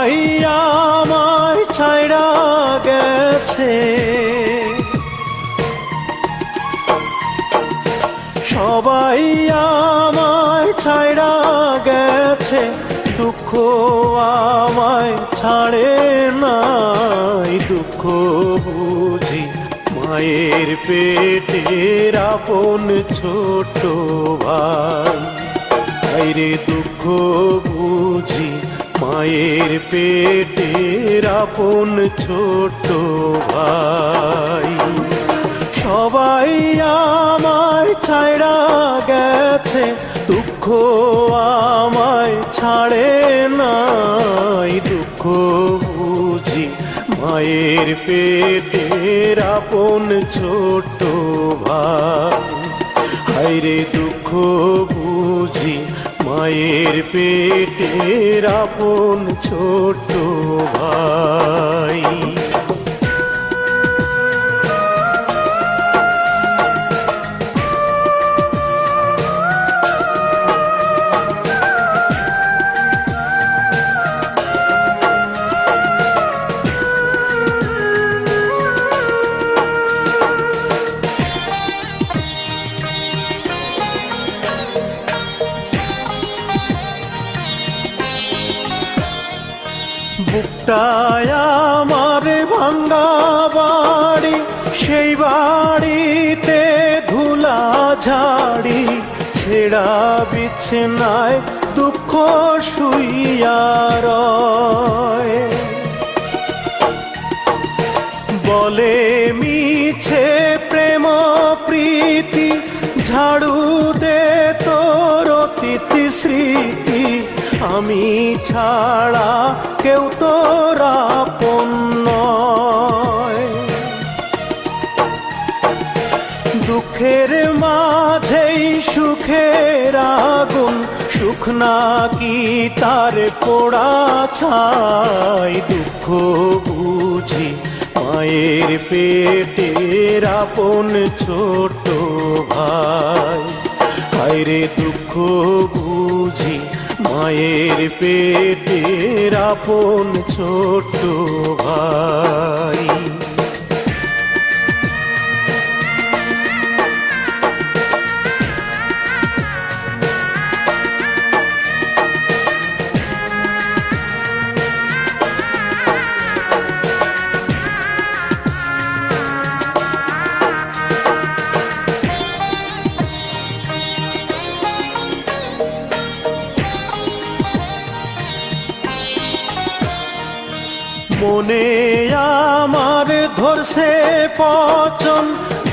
সবাই আমায় ছাইড়া গেছে, সবাই আমায় ছাইড়া গেছে, দুঃখ আমায় ছাড়ে নাই। দুঃখ বুঝি মায়ের পেটের আপন ছোট ভাই, আইরে দুঃখ বুঝি মায়ের পেটের আপন ছোট ভাই। সবাই আমায় ছাইড়া গেছে, দুঃখ আমায় ছাড়ে নাই। দুঃখ বুঝি মায়ের পেটের আপন ছোট ভাই, হায়রে দুঃখ বুঝি মায়ের পেটের আপন ছোট ভাই। বুকটায় আমার ভাঙ্গা বাড়ি, সেই বাড়িতে ধুলা ঝাড়ি, ছেঁড়া বিছানায় দুঃখ শুইয়া রয়। বলে মিছে প্রেম প্রীতি, ঝাড়ু দে তোর অতীত স্মৃতি, আমি ছাড়া কেউ তোর আপন নয়। দুঃখের মাঝেই সুখের আগুন, সুখ নাকি তার পোড়া ছাই। দুঃখ বুঝি মায়ের পেটের আপন ছোট ভাই, হায়রে দুঃখ বুঝি মায়ের পেটের আপন ছোট ভাই। মনে আমার ধরছে পচন,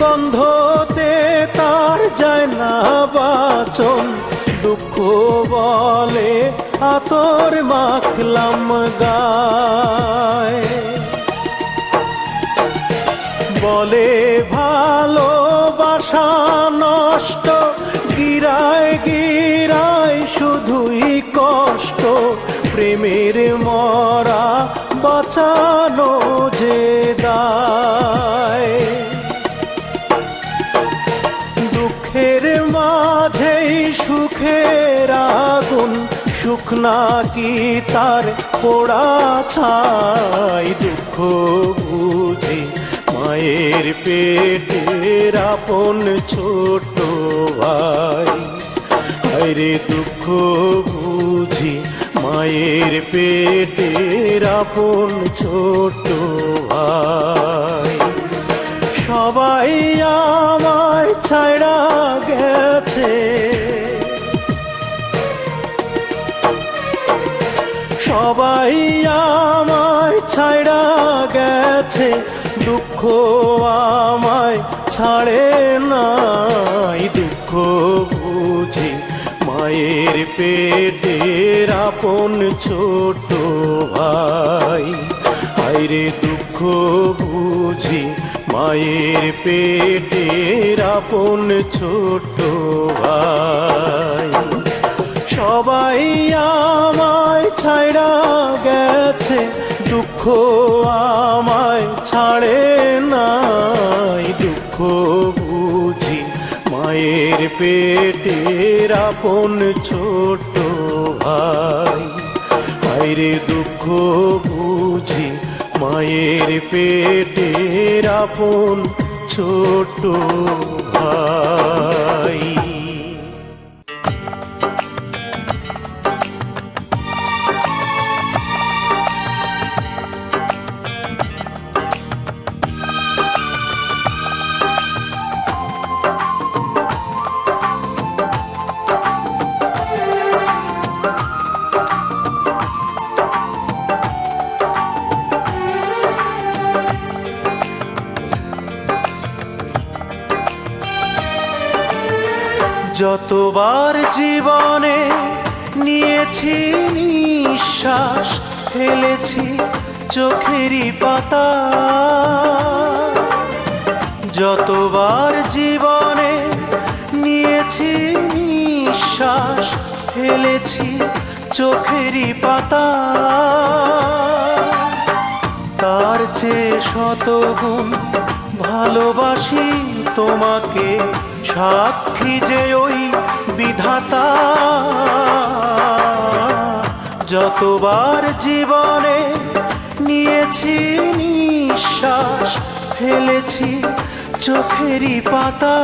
গন্ধতে তার যায় না বাচন। দুঃখ বলে আতর মাখলাম গায়, বলে ভালোবাসা নষ্ট, গিরায় গিরায় শুধুই কষ্ট। প্রেমের মরা বাঁচানো যে দায়, দুঃখের মাঝেই সুখের আগুন, সুখ নাকি তার পোড়া ছাই। দুঃখ বুঝি মায়ের পেটের আপন ছোট ভাই, হায়রে দুঃখ বুঝি মায়ের পেটের আপন ছোট ভাই। সবাই আমায় ছাইড়া গেছে, সবাই আমায় ছাইড়া গেছে, দুঃখ আমায় ছাড়ে নাই। দুঃখ বুঝি মায়ের পেটের আপন ছোট ভাই, হায়রে দুঃখ বুঝি মায়ের পেটের আপন ছোট ভাই। সবাই আমায় ছাইড়া গেছে, দুঃখ আমায় ছাড়ে নাই। দুঃখ বুঝি মায়ের পেটের আপন ছোট ভাই, হায়রে দুঃখ বুঝি মায়ের পেটের আপন ছোট ভাই। যতবার জীবনে নিয়েছি নিঃশ্বাস, ফেলেছি চোখেরই পাতা। যতবার জীবনে নিয়েছি নিঃশ্বাস, ফেলেছি চোখেরই পাতা। তার চেয়ে শতগুণ ভালোবাসি তোমাকে, সাক্ষী যে ওই বিধাতা। যতবার জীবনে নিয়েছি নিঃশ্বাস, ফেলেছি চোখেরই পাতা।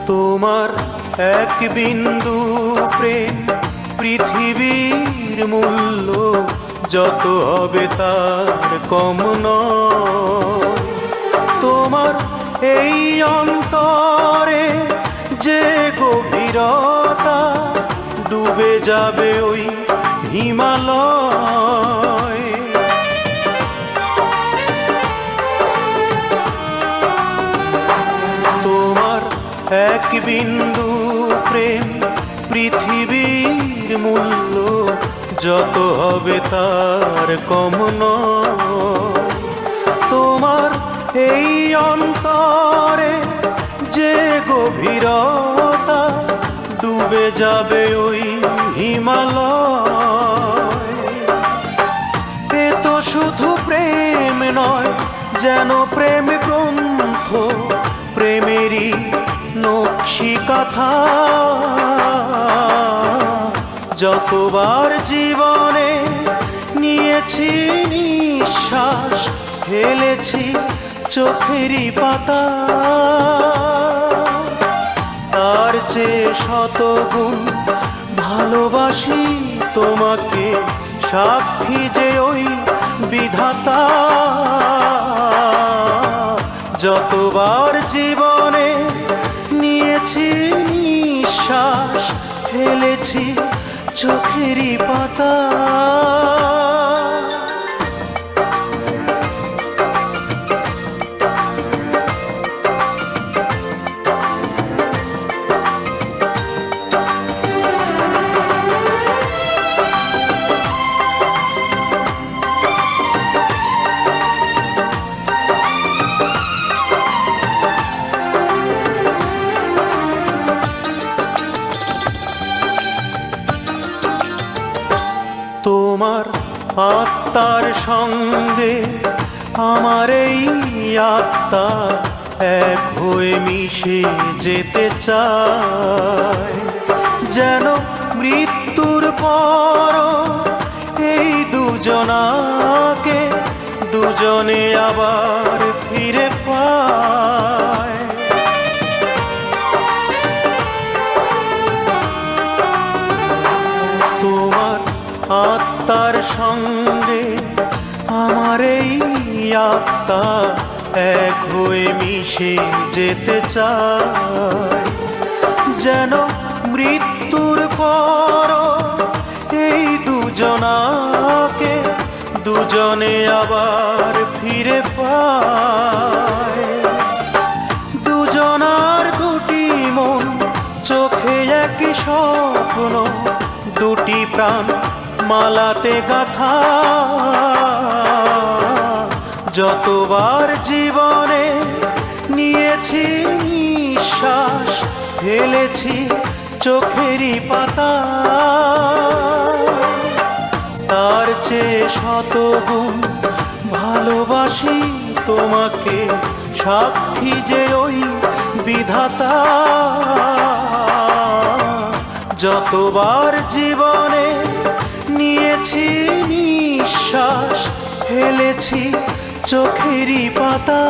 তোমার এক বিন্দু প্রেম পৃথিবীর মূল্য যত হবে তার কম নয়। তোমার এই অন্তরে যে গভীরতা, ডুবে যাবে ওই হিমালয়। এক বিন্দু প্রেম পৃথিবীর মূল্য যত হবে তার কম নয়। তোমার এই অন্তরে যে গভীরতা, ডুবে যাবে ওই হিমালয়। এ তো শুধু প্রেম নয়, যেন প্রেম গ্রন্থ, প্রেমেরই নকশি কথা। যতবার জীবনে নিয়েছি নিঃশ্বাস, ফেলেছি চোখেরই পাতা। তার চেয়ে শতগুণ ভালোবাসি তোমাকে, সাক্ষী যে ওই বিধাতা। যতবার জীবনে নিয়েছি নিঃশ্বাস, ফেলেছি চোখেরই পাতা। তোমার আত্মার সঙ্গে আমার এই আত্মা এক হয়ে মিশে যেতে চায়। যেন মৃত্যুর পর এই দুজনাকে দুজনে আবার ফিরে পায়। তোমার আত্মার সঙ্গে আমার এই আত্মা এক হয়ে মিশে যেতে চায়। যেন মৃত্যুর পর এই দুজনাকে দুজনে আবার ফিরে পায়। দুজনার দুটি মন, চোখে একই স্বপ্ন, দুটি প্রাণ মালাতে গাথা। যতবার জীবনে নিয়েছি নিঃশ্বাস, ফেলেছি চোখেরই পাতা। তার চেয়ে শতগুণ ভালোবাসি তোমাকে, সাক্ষী যে ওই বিধাতা। যতবার জীবনে নিয়েছি নিঃশ্বাস, ফেলেছি চোখেরই পাতা।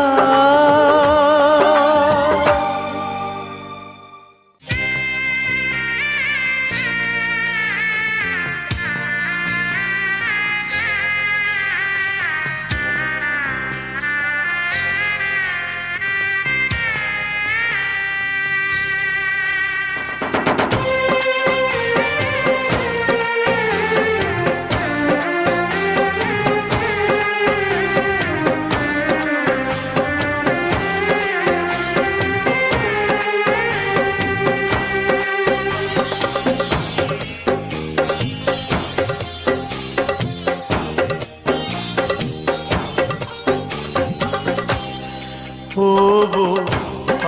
ও গো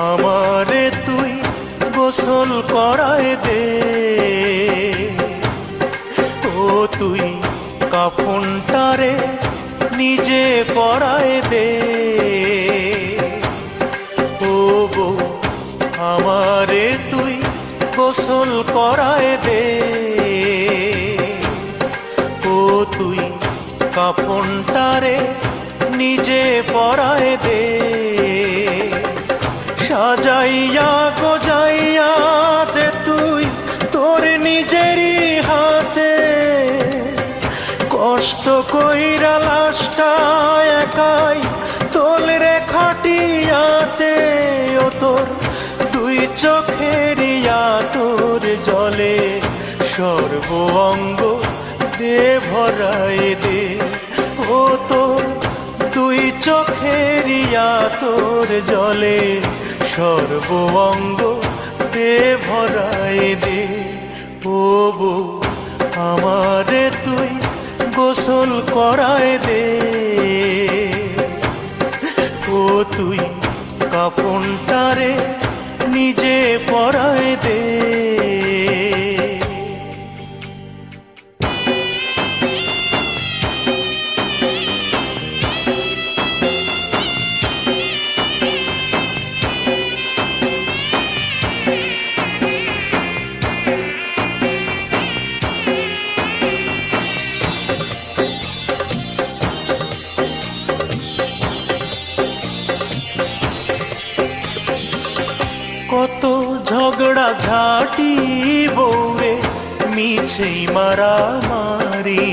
আমারে তুই গোসল করায় দে, ও তুই কাফনটারে নিজে পরায় দে। ও গো আমারে তুই গোসল করায় দে, ও তুই কাফনটারে নিজে পরায় দে। সাজাইয়া গোজাইয়া দে তুই তোর নিজেরই হাতে, কষ্ট কইরা লাশটা একাই তোল রে খাটিয়াতে। ও তোর দুই চোখেরই আতর জলে সর্ব অঙ্গ দে ভরাই দে। ও তোর দুই চোখেরই আতর জলে সর্ব অঙ্গ দে ভরাই দে। ও বউ আমারে তুই গোসল করায় দে, ও তুই কাফনটারে নিজে পরায় দে। কত ঝগড়া ঝাঁটি বউরে মিছেই মারামারি,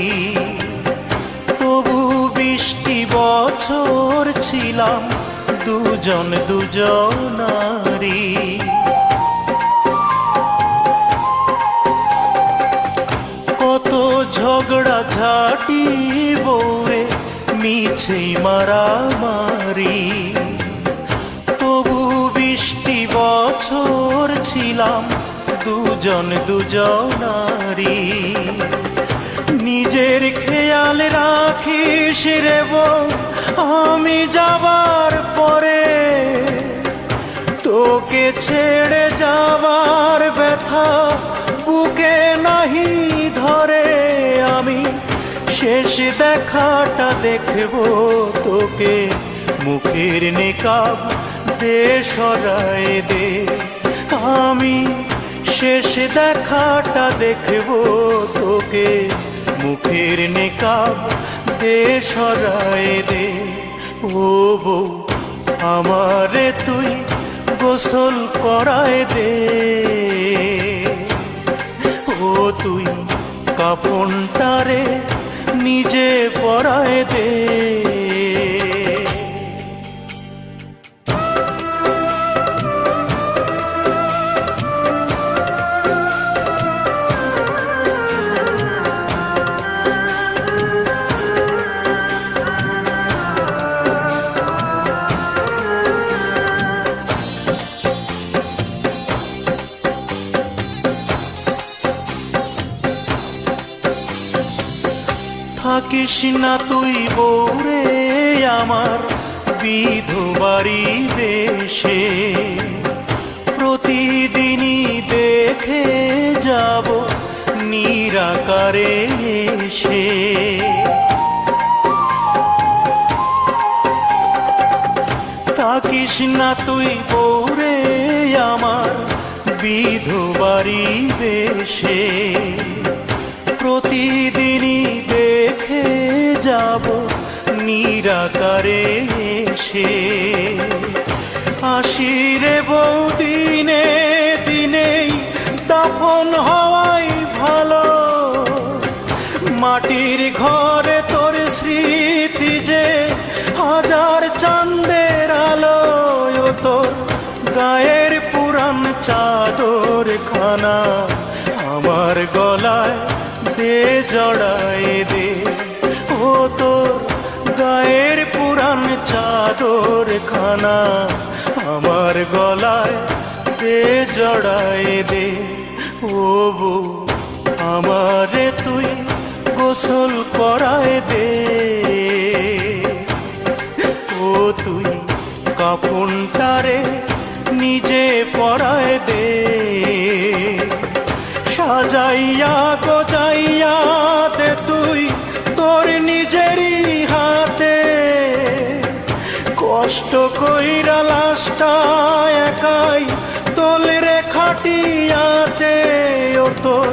তবু 20টি বছর ছিলাম দুজন দুজনারি। কত ঝগড়া ঝাঁটি বউরে মিছেই মারামারি, তবু 20টি বছর ছিলাম দুজন দুজনারি। নিজের খেয়াল রাখিস রে বউ আমি যাবার পরে, তোকে ছেড়ে যাবার ব্যথা বুকে নাহি ধরে। আমি শেষ দেখাটা দেখবো তোকে, মুখের নিকাব দে সরাই দে। আমি শেষ দেখাটা দেখবো তোকে, মুখের নিকাব দে সরাই দে। ও বউ আমারে তুই গোসল করায় দে, ও তুই কাফনটারে নিজে পরায় দে। থাকিস না তুই বউরে আমার বিধবারি বেশে, প্রতিদিনই দেখে যাব নিরাকারে এসে। থাকিস না তুই বউরে আমার বিধবারি বেশে, প্রতিদিনই দেখে যাব নিরাকারে এসে। আসিরে বউ দিনে দিনেই দাফন হওয়াই ভালো, মাটির ঘরে তোর স্মৃতি যে হাজার চাঁদের আলো। তোর গায়ের পুরান চাদর খানা আমার গলায় দে জড়ায় দে, ও তোর গায়ের পুরান চাদর খানা আমার গলায় দে জড়ায় দে। ও বউ আমারে তুই গোসল করায় দে, ও তুই কাফনটারে নিজে পরায় দে। সাজাইয়া গোজাইয়া দে তুই তোর নিজেরই হাতে, কষ্ট কইরা লাশটা একাই তোলরে খাটিয়াতে। ও তোর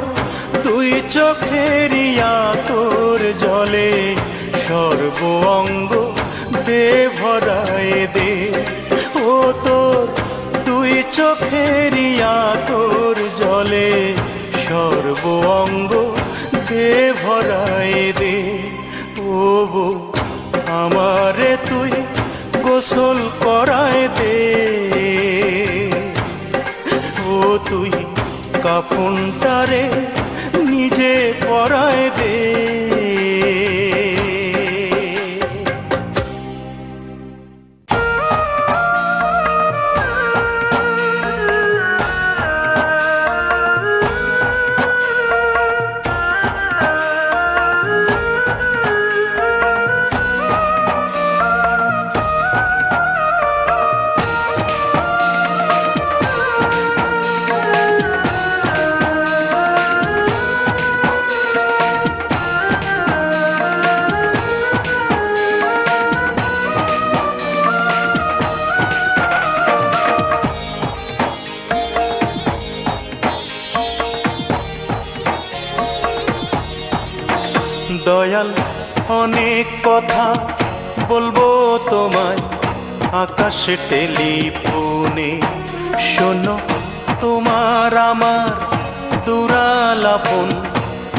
দুই চোখেরিয়া তোর জলে সর্ব অঙ্গ দে ভরায় দে, ও তোর দুই চোখেরিয়া তোর জলে সর্ব অঙ্গ দে ভরায় দে। ও বউ আমারে তুই গোসল করায় দে, ও তুই কাফনটারে নিজে পরায় দে। দয়াল অনেক কথা বলবো তোমায় আকাশে টেলিফোনে, শোনো তোমার আমার দুরালাপন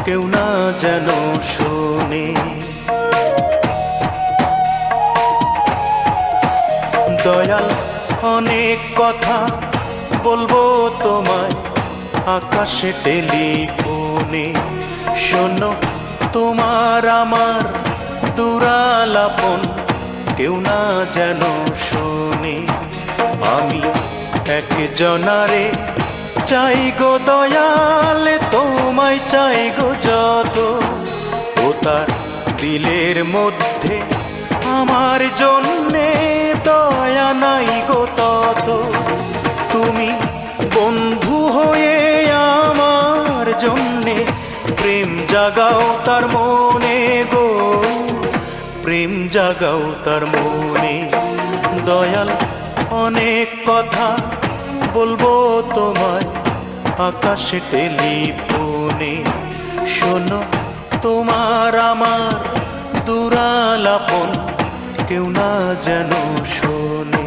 কেউ না যেন শোনে। দয়াল অনেক কথা বলবো তোমায় আকাশে টেলিফোনে, শোনো তোমার আমার দুরালাপন কেউ না যেন শোনে। আমি একজনারে চাই গো দয়াল, তোমায় চাই গো যত, ও তার দিলের মধ্যে আমার জন্যে দয়া নাই গো তত। তুমি বন্ধু হয়ে আমার জন্যে প্রেম জাগাও তার মনে গো, প্রেম জাগাও তার মনে। দয়াল অনেক কথা বলবো তোমায় আকাশে টেলিফোনে, শোনো তোমার আমার দুরালাপন কেউ না যেন শোনে।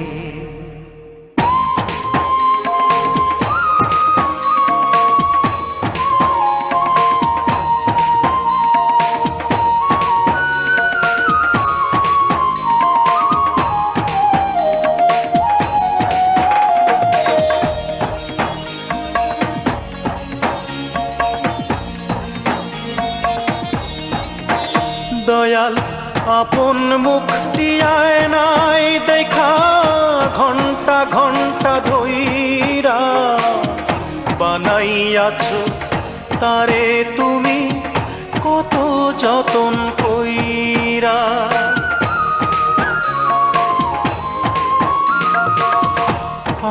দয়াল আপন মুখটি আয়নায় দেখা ঘন্টা ঘন্টা ধইরা বানাইয়াছ তারে তুমি কত যতন কইরা। ধৈরা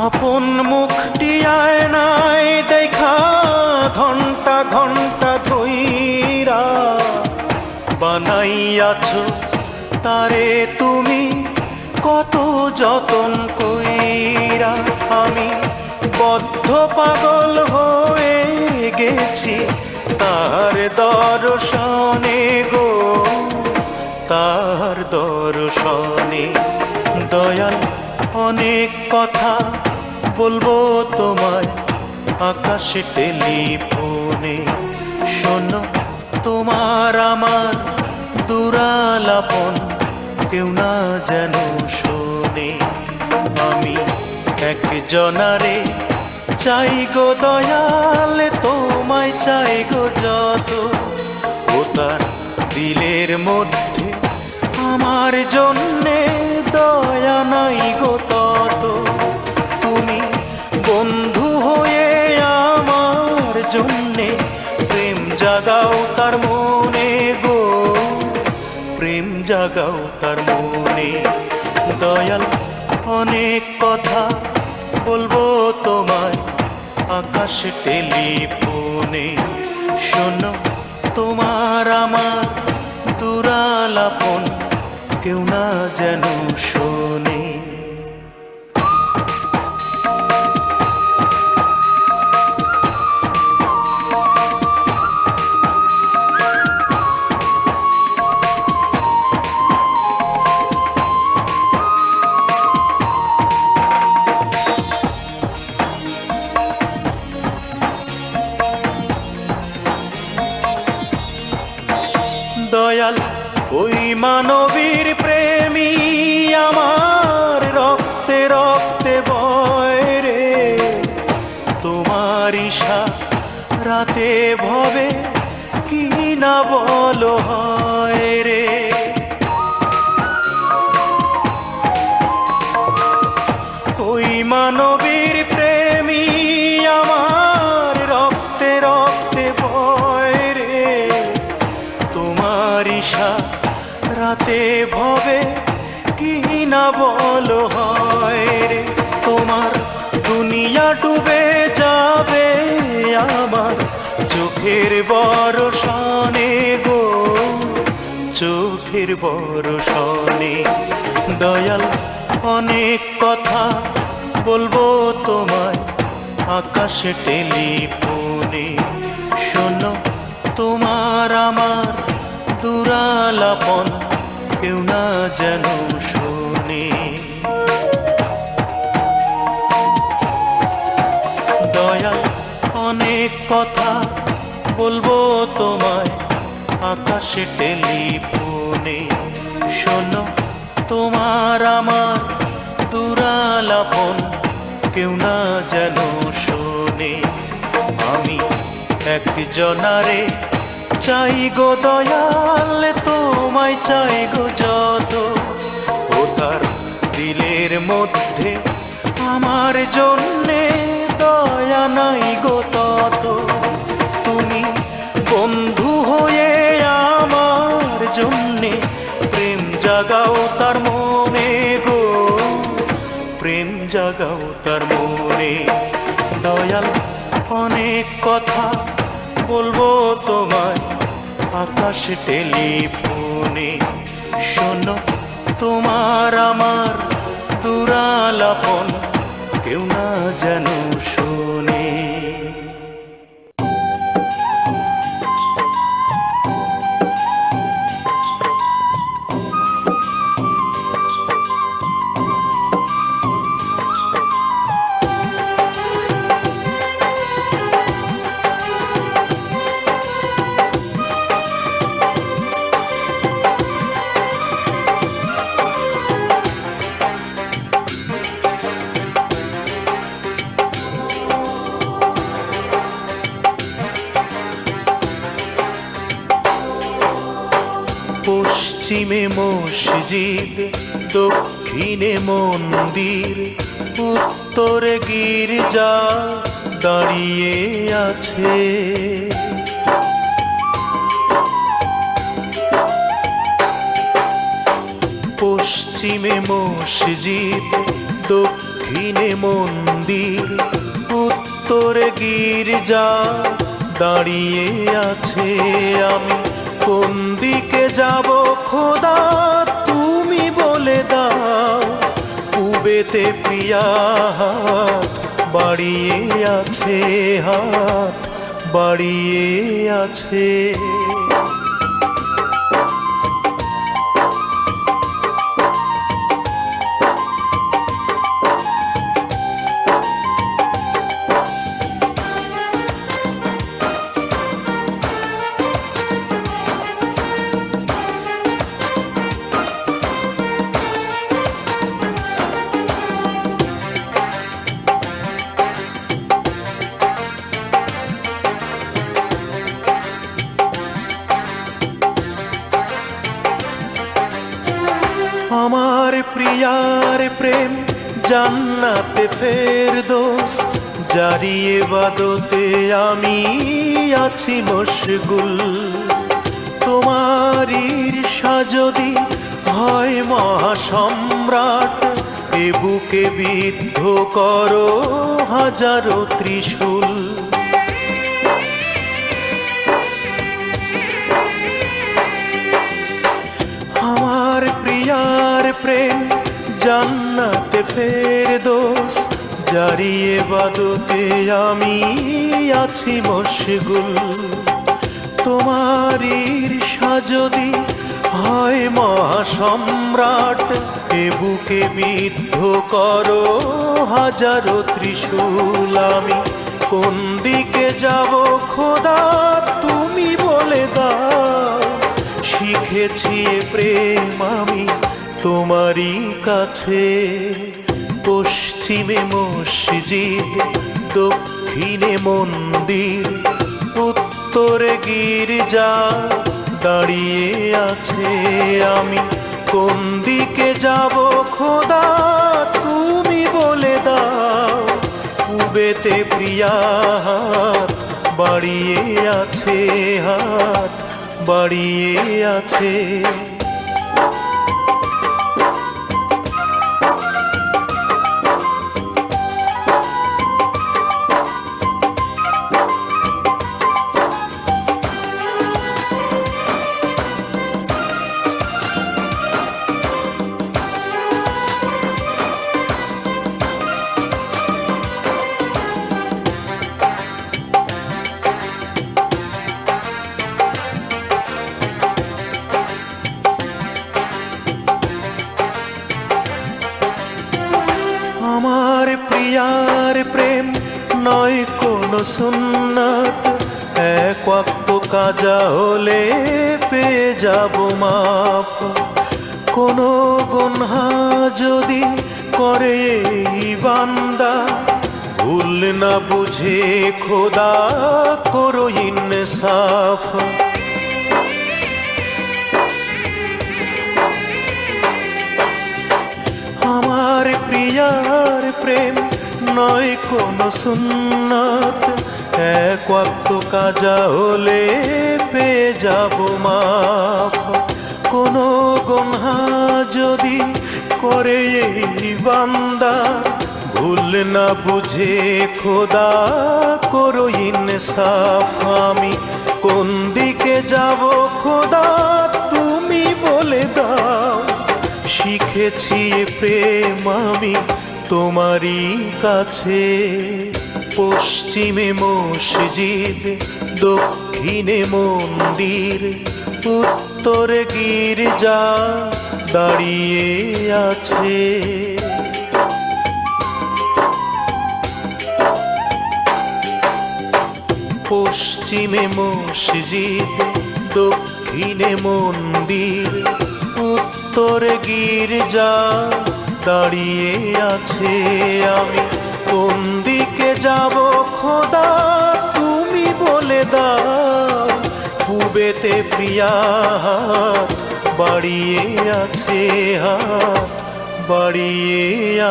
আপন মুখটি আয়নায় দেখা ঘন্টা ঘন্টা ধৈরা বানাইয়াছো তারে তুমি কত যতন কইরা। আমি বদ্ধ পাগল হয়ে গেছি তার দর্শনে গো, তার দর্শনে। দয়াল অনেক কথা বলবো তোমায় আকাশে টেলিফোনে, শোনো তোমার আমার দুরালাপন কেউ না যেন শোনে। আমি একজনারে চাই গো দয়াল, তোমায় চাই গো যত, ও তার দিলের মধ্যে আমার জন্যে দয়া নাই গো তত। তুমি বন্ধু হয়ে আমার জন্যে প্রেম জাগাও তার মনে গো, প্রেম জাগাও তার মনে। দয়াল অনেক কথা বলবো তোমায় আকাশে টেলিফোনে, শোনো তোমার আমার দুরালাপন কেউ না যেন শোনে। দয়াল ওই মানবীর প্রেমী আমার রক্তে রক্তে বয় রে, তোমার ইশারাতে ভবে কি না বলো হয় রে। ওই মানবীর প্রেমী আমার রক্তে রক্তে বয় রে, তোমার ইশারাতে ভবে কি না বলো হয় রে। তোমার দুনিয়া ডুবে যাবে আমার চোখের বর্ষণে গো, চোখের বর্ষণে। দয়াল অনেক কথা বলবো তোমায় আকাশে টেলিফোনে, শোনো তোমার আমার দুরালাপন কেউ না যেন শোনে। দয়াল অনেক কথা বলবো তোমায় আকাশে টেলিফোনে, শোনো তোমার আমার দুরালাপন কেউ না যেন শোনে। আমি একজনারে চাই গো দয়াল, তোমায় চাই গো যত, ও তার দিলের মধ্যে আমার জন্যে দয়া নাই গো তত। তুমি বন্ধু হয়ে আমার জন্যে প্রেম জাগাও তার মনে গো, প্রেম জাগাও তার মনে। দয়াল অনেক কথা বলবো তোমায় আকাশে টেলিফোনে, শোনো তোমার আমার দুরালাপন কেউ না যেন শোনে। পশ্চিমে মসজিদ, দক্ষিণে মন্দির, উত্তরে গির্জা দাঁড়িয়ে আছে। পশ্চিমে মসজিদ, দক্ষিণে মন্দির, উত্তরে গির্জা দাঁড়িয়ে আছে। আমি কোন দিকে যাব খোদা তুমি বলে দাও। পূবেতে প্রিয়া হাত বাড়িয়ে আছে, হাত বাড়িয়ে আছে। আমার প্রিয়ার প্রেম জান্নাতে ফেরদৌস, জারি ইবাদতে আমি আছি মশগুল। তোমার ঈর্ষা যদি হয় মহাসম্রাট, এ বুকে বিদ্ধ করো হাজারো ত্রিশূল। আমার প্রিয়ার প্রেম জান্নাতে ফেরদৌস, জারি ইবাদতে আমি আছি মশগুল। তোমার ঈর্ষা যদি হয় মহাসম্রাট, এ বুকে বিদ্ধ করো হাজারো ত্রিশূল। আমি কোন দিকে যাব খোদা তুমি বলে দাও। শিখেছি প্রেম আমি তোমারই কাছে। পশ্চিমে মসজিদ, দক্ষিণে মন্দির, উত্তরে গির্জা দাঁড়িয়ে আছে। আমি কোন দিকে যাব খোদা তুমি বলে দাও। পূবেতে প্রিয়া হাত বাড়িয়ে আছে, হাত বাড়িয়ে আছে। আমার প্রিয়ার প্রেম নয় কোনো সুন্নাত, এক ওয়াক্ত কাজা হলে পেয়ে যাব মাপ। কোনো গুনহা যদি করে এই বান্দা, ভুল না বুঝে খোদা করো ইনসাফ। আমার প্রিয়ার প্রেম নয় কোনো সুন্নাত, এক ওয়াক্ত কাজা হলে পেয়ে যাব মাপ। কোনো গুনহা যদি করে এই বান্দা, ভুল না বুঝে খোদা করো ইনসাফ। আমি কোন দিকে যাব খোদা তুমি বলে দাও। শিখেছি প্রেম আমি তোমারই কাছে। পশ্চিমে মসজিদ, দক্ষিণে মন্দির, উত্তরে গির্জা দাঁড়িয়ে আছে। পশ্চিমে মসজিদ, দক্ষিণে মন্দির, উত্তরে গির্জা দাঁড়িয়ে আছে। আমি কোন দিকে যাব খোদা তুমি বলে দাও। পূবেতে প্রিয়া হাত বাড়িয়ে আছে, হাত বাড়িয়ে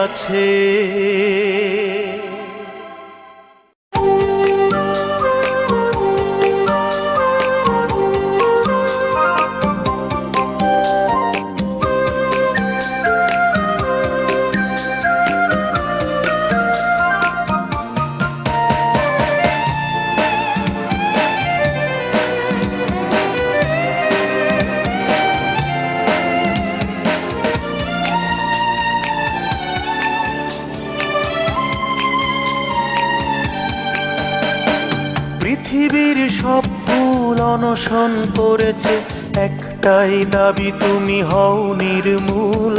আছে। পৃথিবীর সব ফুল অনশন করেছে, একটাই দাবি তুমি হও নির্মূল।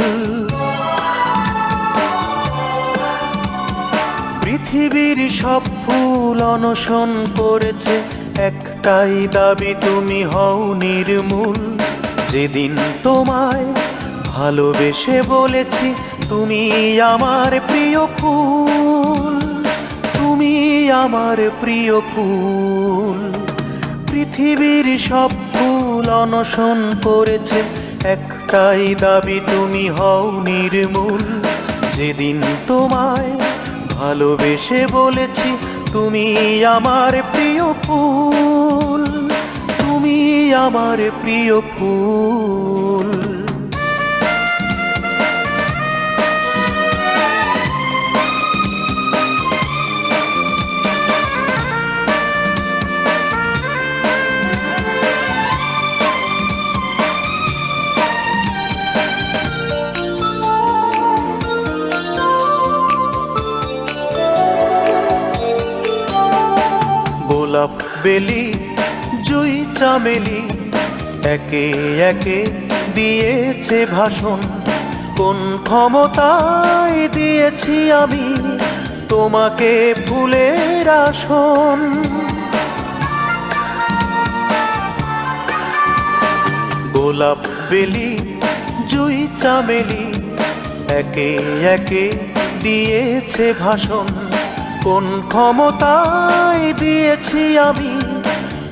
পৃথিবীর সব ফুল অনশন করেছে, একটাই দাবি তুমি হও নির্মূল। যেদিন তোমায় ভালোবেসে বলেছি তুমি আমার প্রিয় ফুল, তুমি আমার প্রিয় ফুল। পৃথিবীর সব ফুল অনশন করেছে, একটাই দাবি তুমি হও নির্মূল। যেদিন তোমায় ভালোবেসে বলেছি তুমি আমার প্রিয় ফুল, তুমি আমার প্রিয় ফুল। গোলাপ বেলি জুই চামেলি একে একে দিয়েছে ভাষণ। কোন ক্ষমতায় দিয়েছি আমি তোমাকে ফুলের আসন? গোলাপ বেলি জুই চামেলি একে একে দিয়েছে ভাষণ। কোন ক্ষমতায় দিয়েছি আমি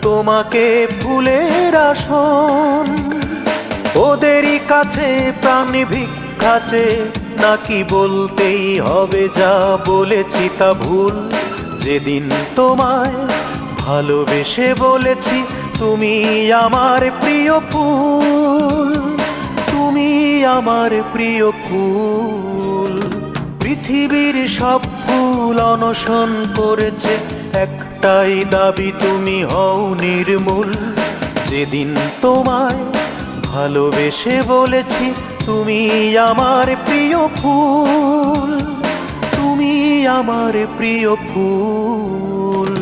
তোমাকে ফুলের আসন? ওদেরই কাছে প্রাণ ভিক্ষাছে, নাকি বলতেই হবে যা বলেছি তা ভুল? যেদিন তোমায় ভালোবেসে বলেছি তুমি আমার প্রিয় ফুল, তুমি আমার প্রিয় ফুল। পৃথিবীর সব ফুল অনশন করেছে, একটাই দাবি তুমি হও নির্মূল। যেদিন তোমায় ভালোবেসে বলেছি তুমি আমার প্রিয় ফুল, তুমি আমার প্রিয় ফুল।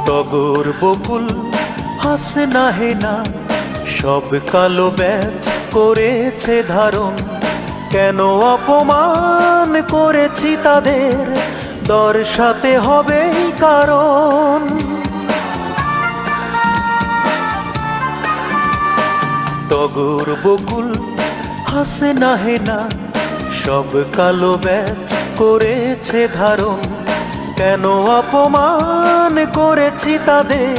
টগর বকুল হাসনা হেনা সব কালো ব্যাজ করেছে ধারণ। কেন অপমান করেছি তাদের দর্শাতে হবে কারণ। টগর বকুল হাসনা হেনা সব কালো ব্যাজ করেছে ধারণ। কেন অপমান করেছি তাদের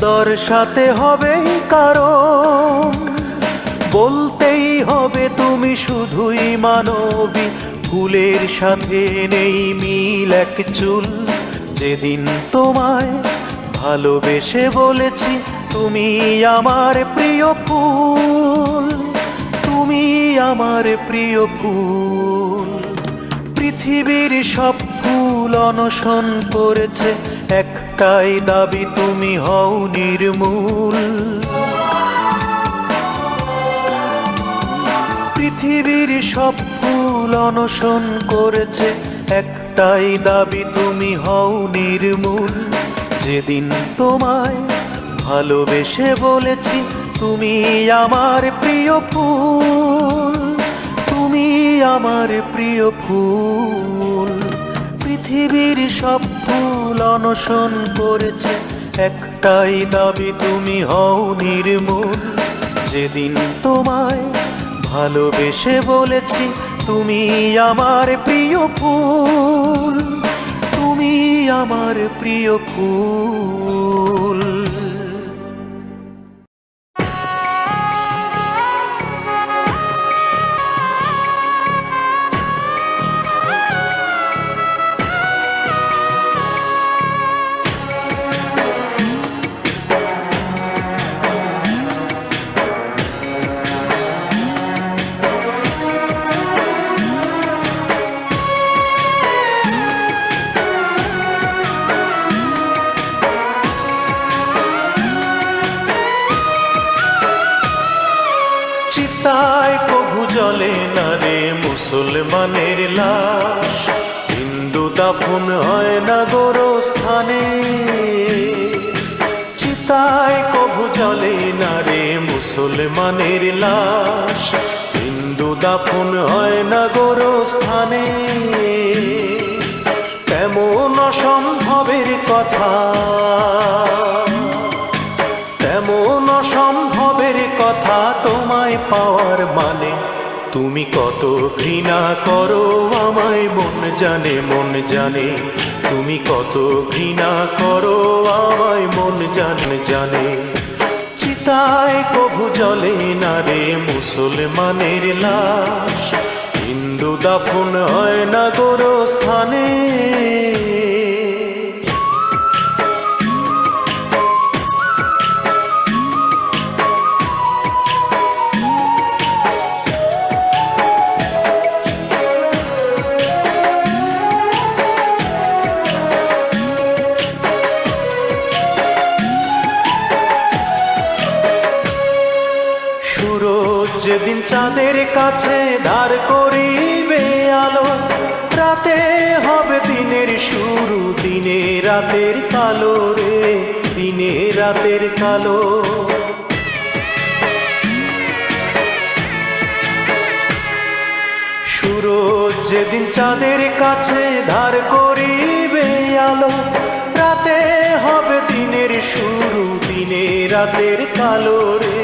দর্শাতে হবে কারণ। বলতেই হবে তুমি শুধুই মানবী, ফুলের সাথে নেই মিল এক চুল। যেদিন তোমায় ভালোবেসে বলেছি তুমি আমার প্রিয় ফুল, তুমি আমার প্রিয় ফুল। পৃথিবীর সব ফুল অনশন করেছে, একটাই দাবি তুমি হও নির্মূল। পৃথিবীর সব ফুল অনশন করেছে, একটাই দাবি তুমি হও নির্মূল। যেদিন তোমায় ভালোবেসে বলেছি তুমি আমার প্রিয় ফুল, তুমি আমার প্রিয় ফুল। পৃথিবীর সব ফুল অনশন করেছে, একটাই দাবি তুমি হও নির্মূল। যেদিন তোমায় ভালোবেসে বলেছি তুমি আমার প্রিয় ফুল, তুমি আমার প্রিয় ফুল। চিতায় কভু জ্বলে না রে মুসলমানের লাশ, হিন্দু দাফন হয় না গোরস্থানে। চিতায় কভু জ্বলে না রে মুসলমানের লাশ, হিন্দু দাফন হয় না গোরস্থানে। তেমন অসম্ভবের কথা, তেমন অসম্ভবের কথা তোমায় পাওয়ার মানে, তুমি কত ঘৃণা করো আমায় মন জানে, মন জানে। তুমি কত ঘৃণা করো আমায় মন জানে। চিতায় কভু জ্বলে না রে মুসলমানের লাশ, হিন্দু দাফন হয় না গোরস্থানে। যেদিন চাঁদের কাছে ধার করিবে আলো, রাতে হবে দিনের শুরু, দিনে রাতের কালো রে, দিনে রাতের কালো। সুরজ যেদিন চাঁদের কাছে ধার করিবে আলো, রাতে হবে দিনের শুরু, দিনে রাতের কালো রে,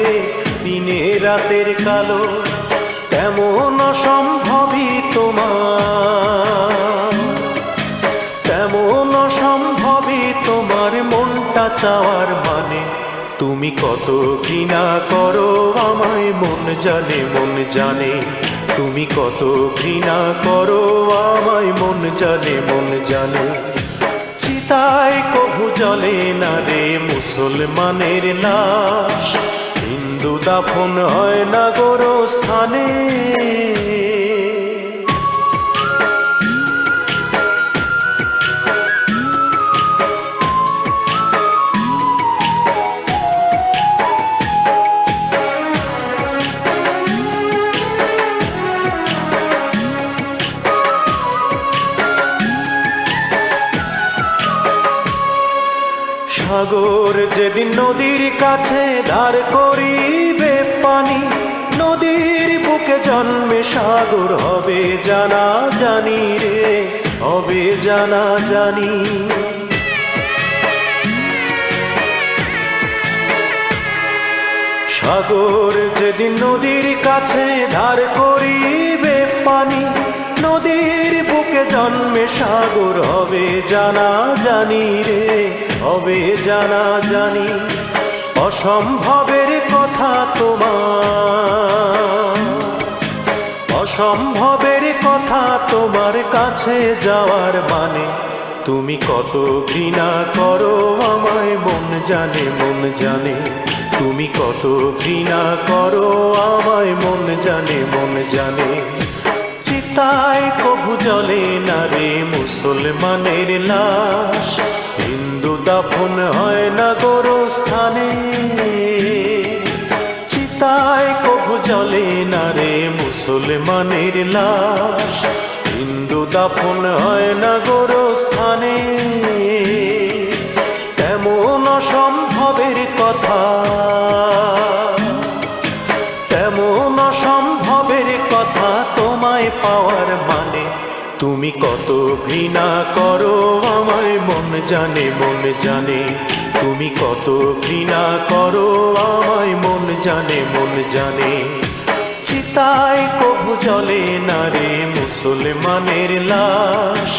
দিনে রাতের কালো। তেমন অসম্ভবই তোমার, তেমন অসম্ভবই তোমার মনটা চাওয়ার মানে, তুমি কত ঘৃণা করো আমায় মন জানে, মন জানে। তুমি কত ঘৃণা করো আমায় মন জানে, মন জানে। চিতায় কভু জ্বলে না রে মুসলমানের লাশ, হিন্দু দাফন হয় না গোরস্থানে। সাগর যেদিন নদীর কাছে ধার করিবে পানি, নদীর বুকে জন্মে সাগর হবে জানা জানি রে, হবে জানা জানি। সাগর যেদিন নদীর কাছে ধার করিবে পানি, নদীর বুকে জন্মে সাগর হবে জানা জানি রে, হবে জানা জানি। অসম্ভবের কথা তোমার, অসম্ভবের কথা তোমার কাছে যাওয়ার মানে, তুমি কত ঘৃণা করো আমায় মন জানে, মন জানে। তুমি কত ঘৃণা করো আমায় মন জানে, মন জানে। চিতায় কভু জ্বলে না রে মুসলমানের লাশ, হিন্দু দাফন হয় না গোরস্থানে। চিতায় কভু জ্বলে না রে মুসলমানের লাশ, হিন্দু দাফন হয় না গোরস্থানে। তেমন অসম্ভবের কথা, তেমন অসম্ভবের কথা তোমায় পাওয়ার মানে, তুমি কত ঘৃণা করো আমায় মন জানে, মন জানে। তুমি কত ঘৃণা করো আমায় মন জানে, মন জানে। চিতায় কভু জ্বলে না রে মুসলমানের লাশ,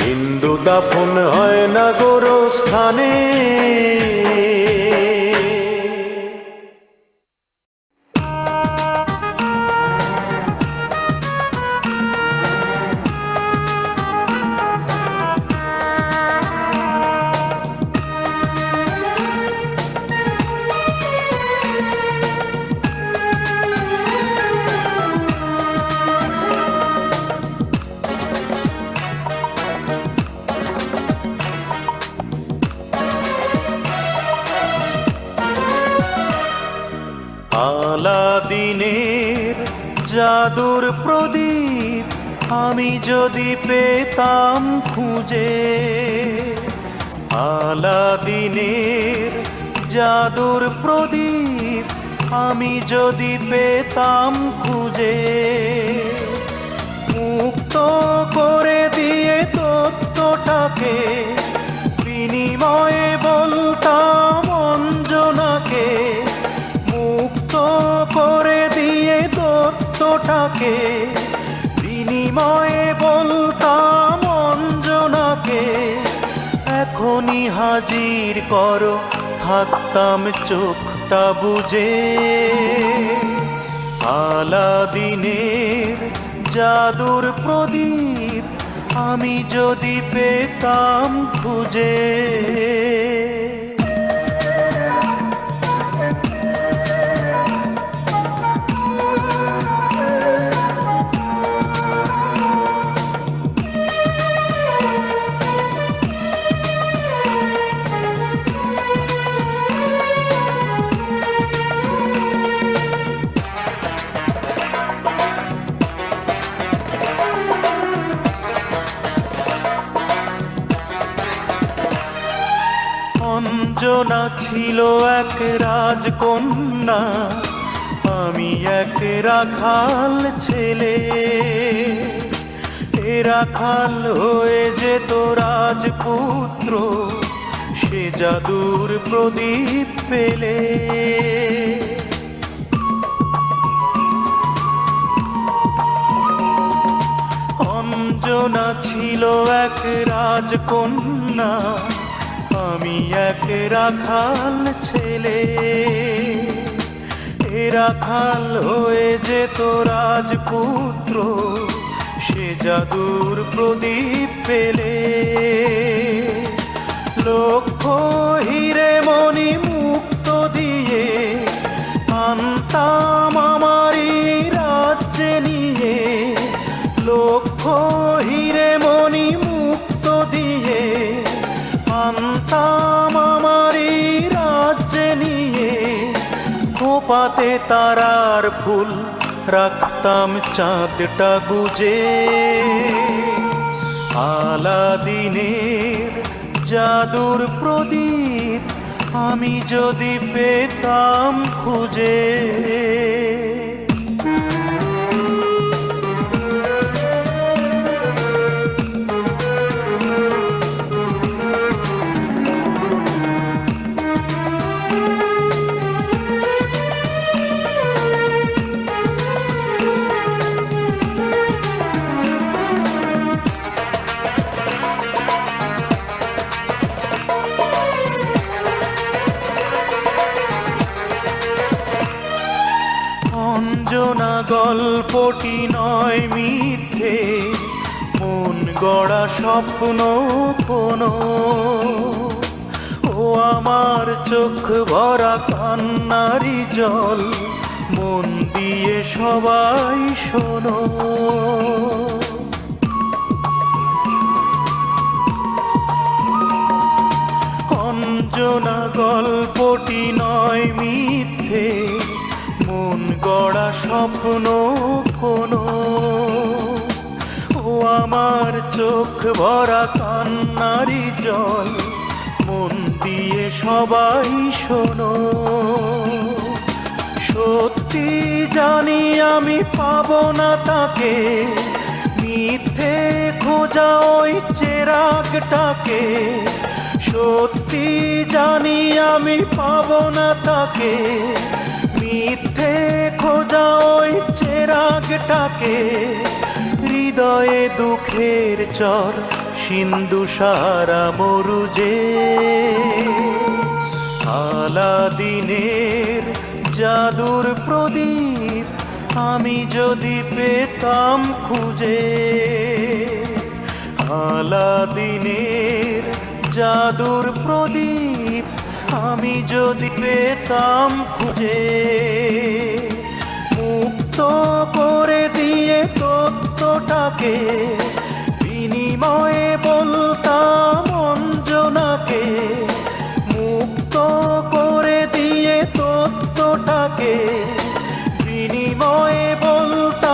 হিন্দু দাফন হয় না গোরস্থানে। আলাদিনের জাদুর প্রদীপ আমি যদি পেতাম খুঁজে, আলাদিনের জাদুর প্রদীপ আমি যদি পেতাম খুঁজে, মুক্ত করে দিয়ে তত্ত্বটাকে বিনিময়ে বলতাম অঞ্জনাকে, মুক্ত করে দিয়ে তত্ত্বটাকে বিনিময়ে বলতাম অঞ্জনাকে, এখনই হাজির করো থাকতাম চোখটা বুজে, আলাদিনের জাদুর প্রদীপ আমি যদি পেতাম খুঁজে। অঞ্জনা ছিল এক রাজকন্যা, আমি এক রাখাল ছেলে, এ রাখাল হয়ে যেত রাজপুত্র সে জাদুর প্রদীপ পেলে। অঞ্জনা ছিল এক রাজকন্যা, আমি এক রাখাল ছেলে, এ রাখাল হয়ে যেত রাজপুত্র সে জাদুর প্রদীপ পেলে। লক্ষ হিরে মণি মুক্ত দিয়ে আনতাম আমারই রাজ্যে নিয়ে, লক্ষ হিরে মণি মুক্ত দিয়ে আনতাম আমারই রাজ্যে নিয়ে, খোপাতে তারার ফুল রাখতাম চাঁদটা গুজে, আলাদিনের জাদুর প্রদীপ আমি যদি পেতাম খুঁজে। অঞ্জনা গল্পটি নয় মিথ্যে, মন গড়া স্বপ্ন কোনো, ও আমার চোখ ভরা কান্নারি জল মন দিয়ে সবাই শোনো। অঞ্জনা গল্পটি নয় মিথ্যে, মন গড়া স্বপ্ন কোনো, ও আমার চোখ ভরা কান্নারি জল মন দিয়ে সবাই শোনো। সত্যি জানি আমি পাবো না তাকে, মিথ্যে খোঁজা ওই চেরাগটাকে, সত্যি জানি আমি পাবো না তাকে, মিথ্যে খোঁজা ওই চেরাগটাকে, হৃদয়ে দুঃখের চর সিন্ধু সারা মরুজে, আলাদিনের জাদুর প্রদীপ আমি যদি পেতাম খুঁজে, আলাদিনের জাদুর প্রদীপ আমি যদি পেতাম খুঁজে, মুক্ত করে দিয়ে তত্ত্বটাকে বিনিময়ে বলতাম অঞ্জনাকে, মুক্ত করে দিয়ে তত্ত্বটাকে বিনিময়ে বলতাম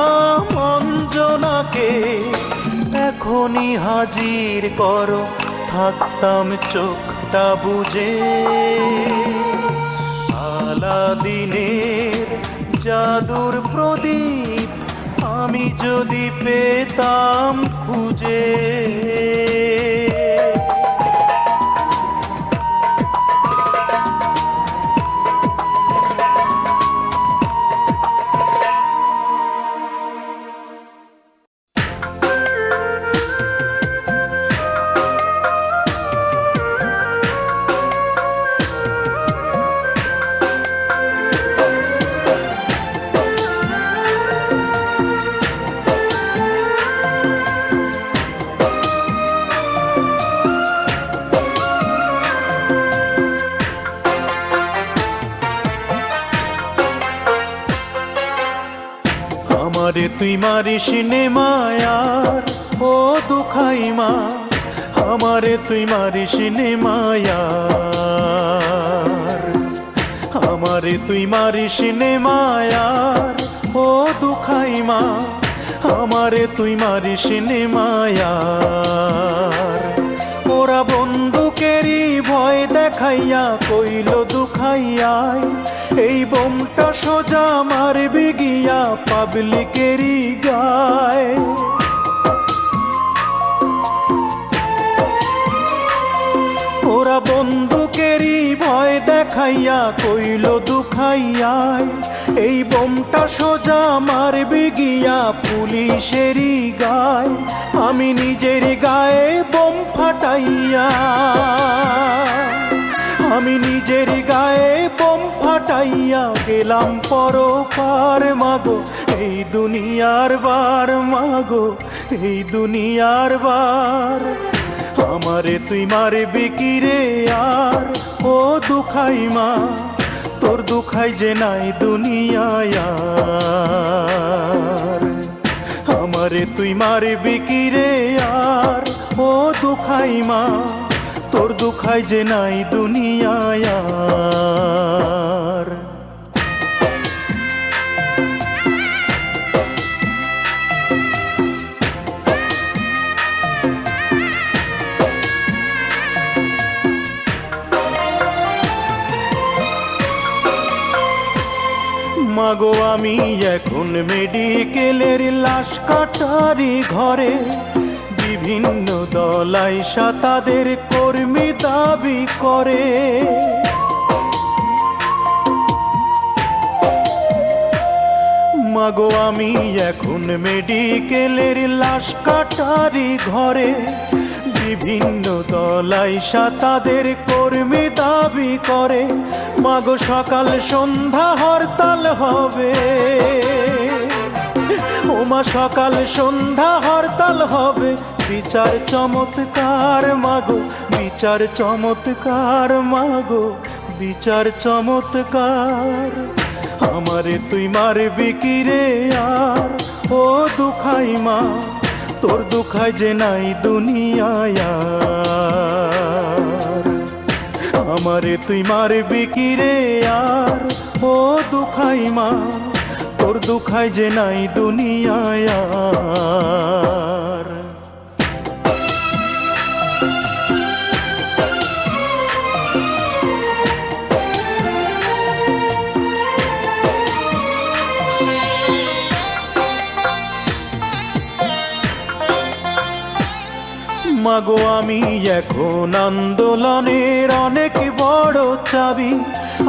করো থাকতাম চোখটা বুজে। আলাদিনের জাদুর প্রদীপ আমি যদি পেতাম খুঁজে। আমারে তুই মারিস নে মায়ার ও দুখাই মা, আমারে তুই মারিস নে মায়ার, আমারে তুই মারিস নে মায়ার ও দুখাই মা, আমারে তুই মারিস নে মায়ার। ওরা বন্দুকেরই ভয় দেখাইয়া কইল দুখাইয়ায়, এই বোমটা সোজা মারবি গিয়া পাবলিকেরই গায়। ওরা বন্দুকেরই ভয় দেখাইয়া কইল দুখাইয়ায়, এই বোমটা সোজা মারবি গিয়া পুলিশেরই গায়। আমি নিজের গায়ে বোম ফাটাইয়া, আমি নিজের গায়ে বোম ফাটাইয়া গেলাম পরপার মাগো, এই দুনিয়ার বার মাগো, এই দুনিয়ার বার। আমারে তুই মারবি কি রে আর ও দুখাই মা, তোর দুখাই যে নাই দুনিয়ায় আর। আমারে তুই মারবি কি রে আর ও দুখাই মা, তোর দুখাই যে নাই দুনিয়ায় আর। মাগো আমি এখন মেডিকেলের লাশ কাটারি ঘরে, বিভিন্ন দলাইশা তাদের কর্মী দাবি করে। মাগো আমি এখন মেডিকেলের লাশ কাটারি ঘরে, বিভিন্ন দলাইশা তাদের কর্মী দাবি করে। মাগো সকাল সন্ধ্যা হরতাল হবে, ওমা সকাল সন্ধ্যা হরতাল হবে, বিচার চমৎকার মাগো, বিচার চমৎকার মাগো, বিচার চমৎকার। আমারে তুই মারবি কি রে আর ও দুখাই মা, তোর দুখাই যে নাই দুনিয়ায় আর। আমারে তুই মারবি কি রে আর ও দুখাই মা, তোর দুখাই যে নাই দুনিয়ায় আর। মাগো আমি এখন আন্দোলনের অনেক বড় চাবি,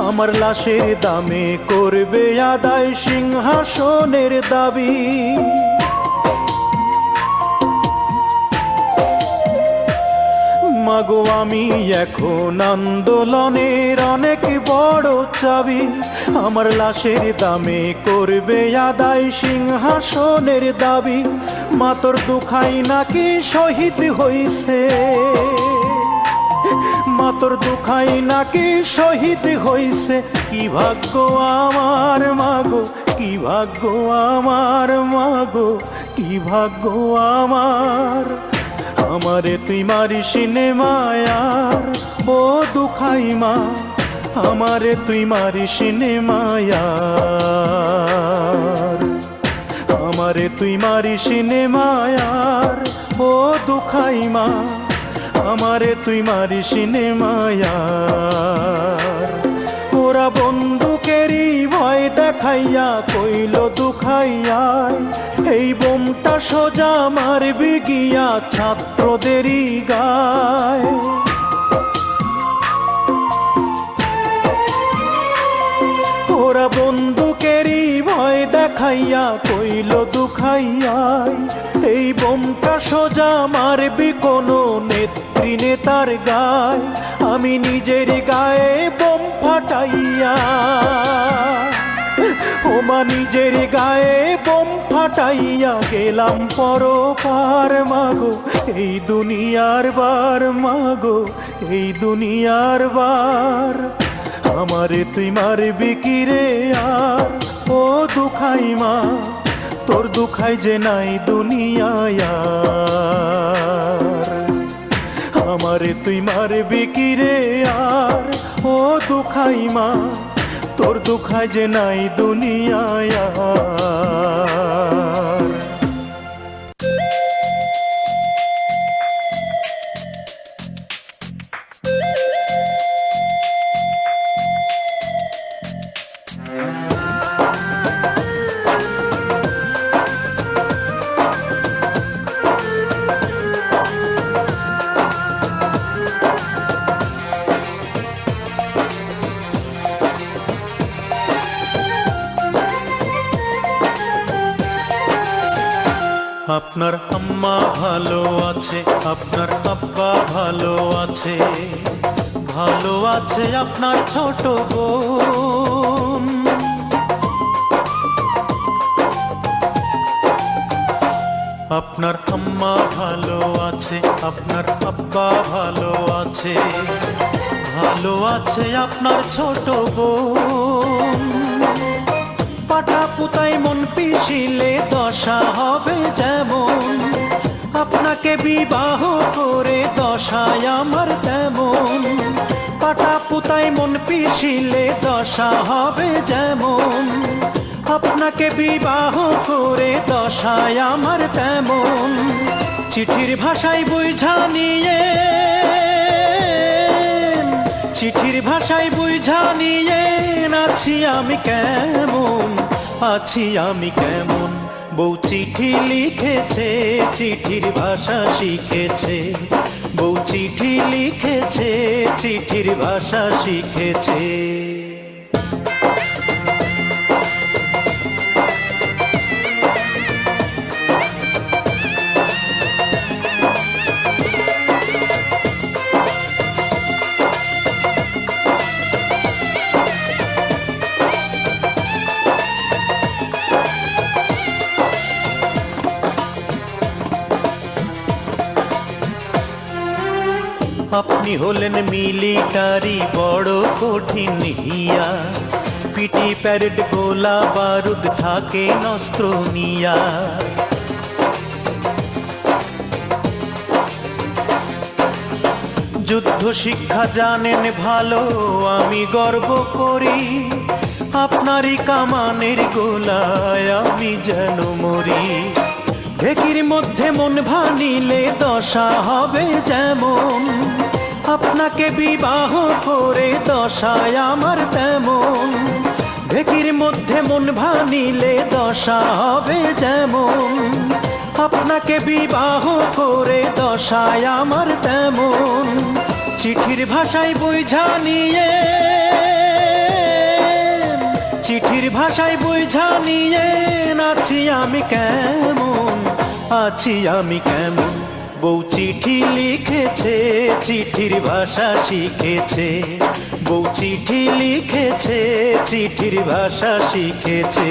আমার লাশের দামে করবে আদায় সিংহাসনের দাবি। মাগো আমি এখন আন্দোলনের অনেক বড় চাবি, আমার লাশের দামে করবে আদায় সিংহাসনের দাবি। মা তোর দুখাই নাকি শহীদ হইছে, মা তোর দুখাই নাকি শহীদ হইছে, কি ভাগ্য আমার মাগো, কি ভাগ্য আমার মাগো, কি ভাগ্য আমার। আমারে তুই মারিস নে মায়ার ও দুখাই মা, আমারে তুই মারিস নে মায়ার, আমারে তুই মারিস নে মায়ার ও দুখাই মা, আমারে তুই মারিস নে মায়ার। ওরা বন্দুকেরই ভয় দেখাইয়া কইল দুখাইয়ায়, এই বোমটা সোজা মারবি গিয়া ছাত্রদেরই গায়। ওরা বন্দুকেরই ভয় দেখাইয়া কইল দুখাইয়ায়, এই বোমটা সোজা মারবি কোনো নেত্রী নেতার গায়। আমি নিজের গায়ে বোম ফাটাইয়া, ওমা নিজের গায়ে বোম ফাটাইয়া গেলাম পরপার মাগো, এই দুনিয়ার বার মাগো, এই দুনিয়ার বার। আমারে তুই মারবি কি রে আর, ও দুখাই মা, তোর দুখাই যে নাই দুনিয়ায় আর। আমারে তুই মারবি কি রে আর, ও দুখাই মা, তোর দুখাই যে নাই দুনিয়ায় আর। আপনার আম্মা ভালো আছে, আপনার আব্বা ভালো আছে, ভালো আছে আপনার ছোট বোন। আপনার আম্মা ভালো আছে, আপনার আব্বা ভালো আছে, ভালো আছে আপনার ছোট বোন। পাটা পুতাই মন পিষিলে দশা হবে যেমন, আপনাকে বিবাহ করে দশায় আমার তেমন। পাটা পুতাই মন পিষিলে দশা হবে যেমন, আপনাকে বিবাহ করে দশায় আমার তেমন। চিঠির ভাষায় বুঝা নিয়ে, চিঠির ভাষায় বুঝা নিয়ে আছি আমি কেমন, আছি আমি কেমন। বউ চিঠি লিখেছে, চিঠির ভাষা শিখেছে, বউ চিঠি লিখেছে, চিঠির ভাষা শিখেছে। আপনি হলেন মিলিটারি বড় কঠিন হিয়া, পিটি প্যারেড গোলা বারুদ থাকে অস্ত্র নিয়া। যুদ্ধ শিক্ষা জানেন ভালো, আমি গর্ব করি, আপনারই কামানের গোলায় আমি যেন মরি। ঢেকির মধ্যে মন ভানিলে দশা হবে যেমন, আপনাকে বিবাহ করে দশায় আমার তেমন। ঢেকির মধ্যে মন ভানিলে দশা হবে যেমন, আপনাকে বিবাহ করে দশায় আমার তেমন। চিঠির ভাষায় বুঝা নিয়ে, চিঠির ভাষায় বুঝা নিয়ে আছি আমি কেমন, আছি আমি কেমন। বউ চিঠি লিখেছে, চিঠির ভাষা শিখেছে, বউ চিঠি লিখেছে, চিঠির ভাষা শিখেছে।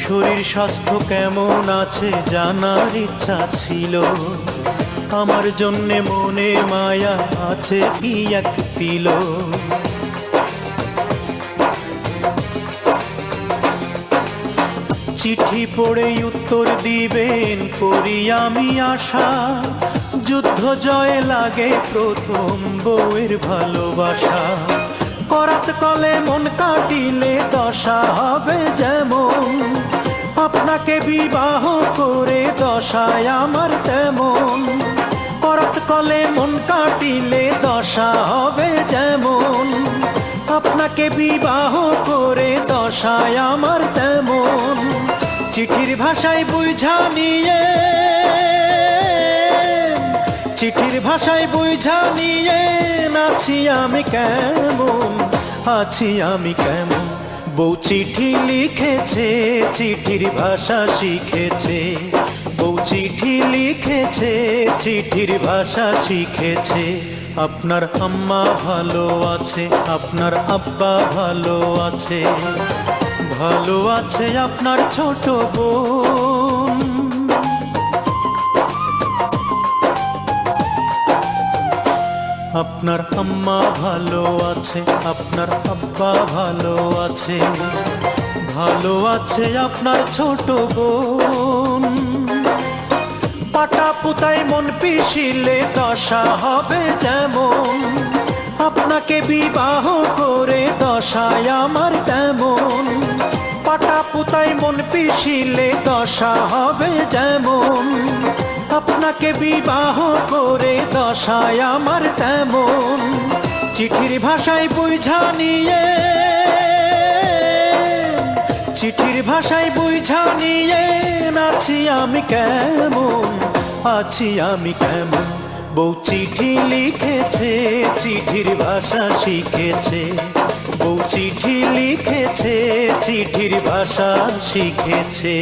শরীর স্বাস্থ্য কেমন আছে জানার ইচ্ছা ছিল, আমার জন্যে মনে মায়া আছে কি এক তিল। চিঠি পড়ে উত্তর দিবেন করি আমি আশা, যুদ্ধ জয় লাগে প্রথম বউয়ের ভালোবাসা। করাত কলে মন কাটিলে দশা হবে যেমন, আপনাকে বিবাহ করে দশায় আমার তেমন। করাত কলে মন কাটিলে দশা হবে যেমন, আপনাকে বিবাহ করে দশায় আমার তেমন। চিঠির ভাষায় বুঝা নিয়ে, চিঠির ভাষায় বুঝা নিয়ে আছি আমি কেমন, আছি আমি কেমন। বউ চিঠি লিখেছে, চিঠির ভাষা শিখেছে। বউ চিঠি লিখেছে, চিঠির ভাষা শিখেছে। আপনার আম্মা ভালো আছে, আপনার আব্বা ভালো আছে, ভালো আছে আপনার ছোট বোন। আপনার আম্মা ভালো আছে, আপনার আব্বা ভালো আছে, ভালো আছে আপনার ছোট বোন। পাটা পুতাই মন পিষিলে দশা হবে যেমন, আপনাকে বিবাহ করে দশায় আমার তেমন। পাটা পুতাই মন পিষিলে দশা হবে যেমন, আপনাকে বিবাহ করে দশায় আমার তেমন। চিঠির ভাষায় বুঝা নিয়ে, চিঠির ভাষায় বুঝা নিয়ে আছি আমি কেমন, আছি আমি কেমন। বউ চিঠি লিখেছে, চিঠির ভাষা শিখেছে। বউ চিঠি লিখেছে, চিঠির ভাষা শিখেছে।